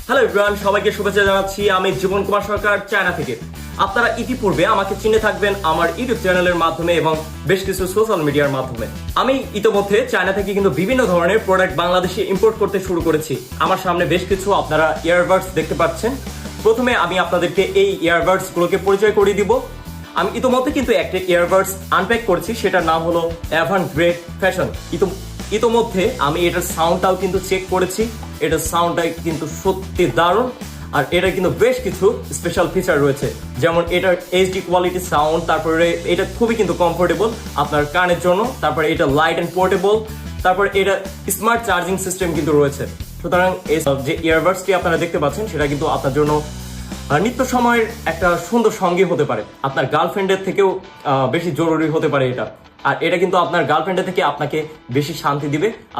Hello everyone, সবাইকে শুভেচ্ছা জানাচ্ছি। আমি জীবন কুমার সরকার, চায়না থেকে। আপনারা ইতিপূর্বে আমাকে চিনে থাকবেন আমার ইউটিউব চ্যানেলের মাধ্যমে এবং বেশ কিছু সোশ্যাল মিডিয়ার মাধ্যমে। আমি ইতিমধ্যে চায়না থেকে কিন্তু বিভিন্ন ধরনের প্রোডাক্ট বাংলাদেশে ইম্পোর্ট করতে শুরু করেছি। আমার সামনে বেশ কিছু আপনারা ইয়ারবাডস দেখতে পাচ্ছেন। প্রথমে আমি আপনাদেরকে এই ইয়ারবাডস গুলোকে পরিচয় করিয়ে দিব। আমি ইতিমধ্যে কিন্তু একটা ইয়ারবাডস আনপ্যাক করেছি, সেটার নাম হলো অ্যাভান গ্রেট ফ্যাশন। ইতিমধ্যে আমি এটার সাউন্ডটাও কিন্তু চেক করেছি। এটার সাউন্ডটা কিন্তু সত্যি দারুণ, আর এটা কিন্তু বেশ কিছু স্পেশাল ফিচার রয়েছে, যেমন এটার এইচডি কোয়ালিটি সাউন্ড, তারপরে এটা খুবই কিন্তু কমফোর্টেবল আপনার কানের জন্য, তারপরে এটা লাইট অ্যান্ড পোর্টেবল, তারপরে এটা স্মার্ট চার্জিং সিস্টেম কিন্তু রয়েছে। সুতরাং এই যে ইয়ারবাডসটি আপনারা দেখতে পাচ্ছেন সেটা কিন্তু আপনার জন্য নিত্য সময়ের একটা সুন্দর সঙ্গী হতে পারে। আপনার গার্লফ্রেন্ডের থেকেও বেশি জরুরি হতে পারে এটা। আর এটা কিন্তু আপনার গার্লফ্রেন্ডের থেকে আপনাকে বেশি শান্তি দিবে।